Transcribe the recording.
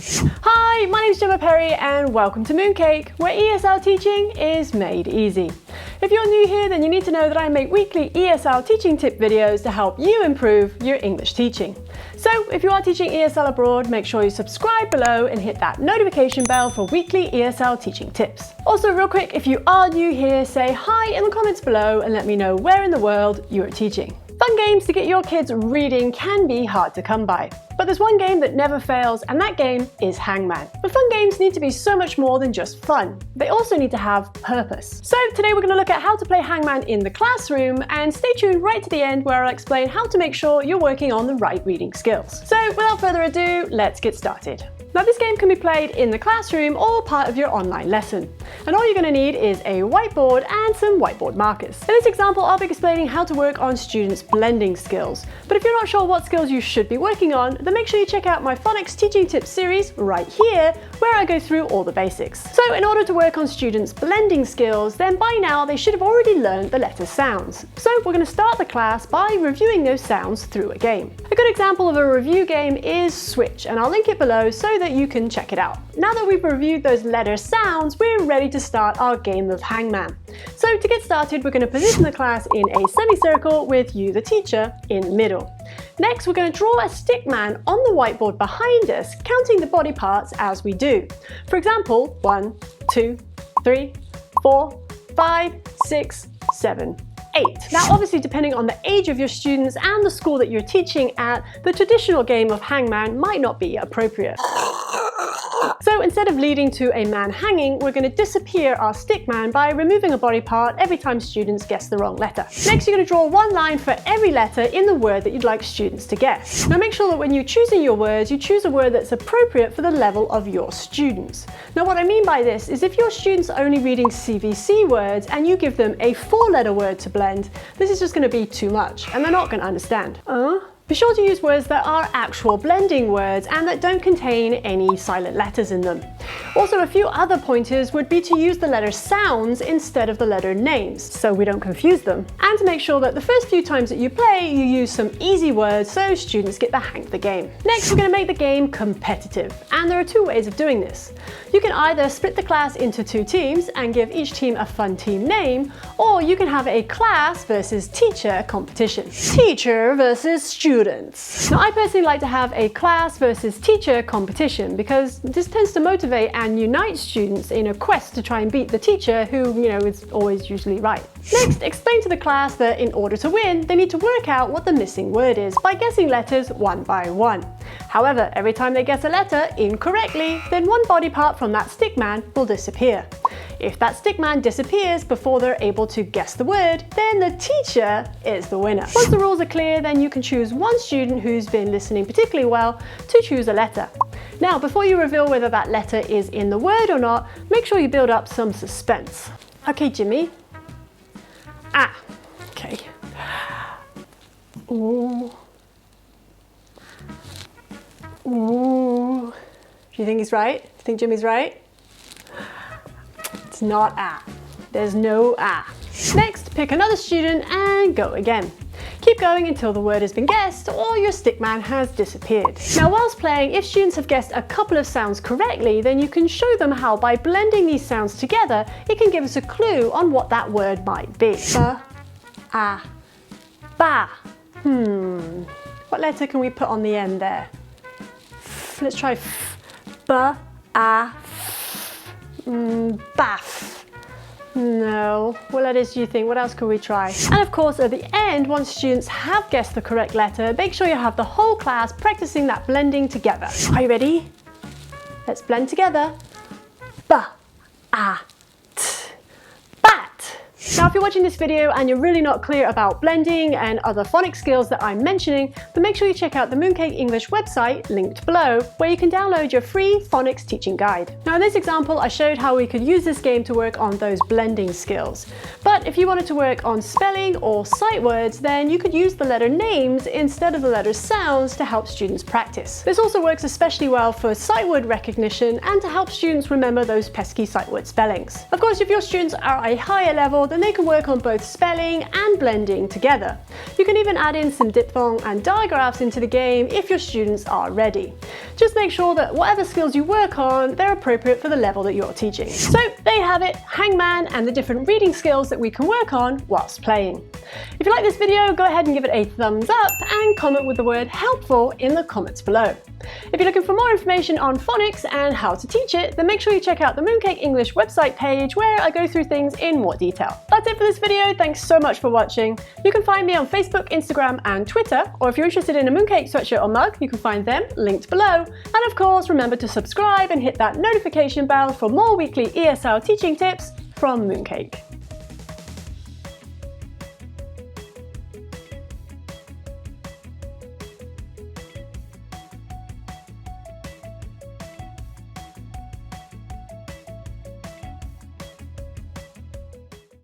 Hi, my name is Gemma Perry and welcome to Mooncake, where ESL teaching is made easy. If you're new here, then you need to know that I make weekly ESL teaching tip videos to help you improve your English teaching. So if you are teaching ESL abroad, make sure you subscribe below and hit that notification bell for weekly ESL teaching tips. Also, real quick, if you are new here, say hi in the comments below and let me know where in the world you are teaching. Fun games to get your kids reading can be hard to come by. But there's one game that never fails, and that game is Hangman. But fun games need to be so much more than just fun. They also need to have purpose. So today we're going to look at how to play Hangman in the classroom, and stay tuned right to the end where I'll explain how to make sure you're working on the right reading skills. So without further ado, let's get started. Now this game can be played in the classroom or part of your online lesson. And all you're going to need is a whiteboard and some whiteboard markers. In this example, I'll be explaining how to work on students' blending skills. But if you're not sure what skills you should be working on, then make sure you check out my Phonics Teaching Tips series right here, where I go through all the basics. So in order to work on students' blending skills, then by now they should have already learned the letter sounds. So we're going to start the class by reviewing those sounds through a game. A good example of a review game is Switch, and I'll link it below so that you can check it out. Now that we've reviewed those letter sounds, we're ready to start our game of Hangman. So to get started, we're going to position the class in a semicircle with you, the teacher, in the middle. Next, we're going to draw a stick man on the whiteboard behind us, counting the body parts as we do. For example, 1, 2, 3, 4, 5, 6, 7, 8. Now obviously, depending on the age of your students and the school that you're teaching at, the traditional game of Hangman might not be appropriate. So instead of leading to a man hanging, we're going to disappear our stick man by removing a body part every time students guess the wrong letter. Next, you're going to draw one line for every letter in the word that you'd like students to guess. Now make sure that when you're choosing your words, you choose a word that's appropriate for the level of your students. Now what I mean by this is if your students are only reading CVC words and you give them a 4-letter word to blend, this is just going to be too much and they're not going to understand. Be sure to use words that are actual blending words and that don't contain any silent letters in them. Also, a few other pointers would be to use the letter sounds instead of the letter names, so we don't confuse them. And to make sure that the first few times that you play, you use some easy words so students get the hang of the game. Next, we're going to make the game competitive, and there are two ways of doing this. You can either split the class into 2 teams and give each team a fun team name, or you can have a class versus teacher competition. Teacher versus students. Now I personally like to have a class versus teacher competition because this tends to motivate and unite students in a quest to try and beat the teacher who, is always usually right. Next, explain to the class that in order to win, they need to work out what the missing word is by guessing letters one by one. However, every time they guess a letter incorrectly, then one body part from that stick man will disappear. If that stick man disappears before they're able to guess the word, then the teacher is the winner. Once the rules are clear, then you can choose one student who's been listening particularly well to choose a letter. Now, before you reveal whether that letter is in the word or not, make sure you build up some suspense. Okay, Jimmy. Okay. Ooh. Ooh. Do you think he's right? Do you think Jimmy's right? It's not There's no Next, pick another student and go again. Keep going until the word has been guessed or your stickman has disappeared. Now whilst playing, if students have guessed a couple of sounds correctly, then you can show them how by blending these sounds together, it can give us a clue on what that word might be. Ba. What letter can we put on the end there? Let's try bath. No. What letters do you think? What else could we try? And of course, at the end, once students have guessed the correct letter, make sure you have the whole class practicing that blending together. Are you ready? Let's blend together. Ba, t, bat. Now, if you're watching this video and you're really not clear about blending and other phonics skills that I'm mentioning, then make sure you check out the Mooncake English website, linked below, where you can download your free phonics teaching guide. Now, in this example, I showed how we could use this game to work on those blending skills. But if you wanted to work on spelling or sight words, then you could use the letter names instead of the letter sounds to help students practice. This also works especially well for sight word recognition and to help students remember those pesky sight word spellings. Of course, if your students are a higher level, then they can work on both spelling and blending together. You can even add in some diphthong and digraphs into the game if your students are ready. Just make sure that whatever skills you work on, they're appropriate for the level that you're teaching. So there you have it, Hangman and the different reading skills that we can work on whilst playing. If you like this video, go ahead and give it a thumbs up and comment with the word helpful in the comments below. If you're looking for more information on phonics and how to teach it, then make sure you check out the Mooncake English website page where I go through things in more detail. That's it for this video. Thanks so much for watching. You can find me on Facebook, Instagram and Twitter, or if you're interested in a Mooncake sweatshirt or mug, you can find them linked below. And of course, remember to subscribe and hit that notification bell for more weekly ESL teaching tips from Mooncake.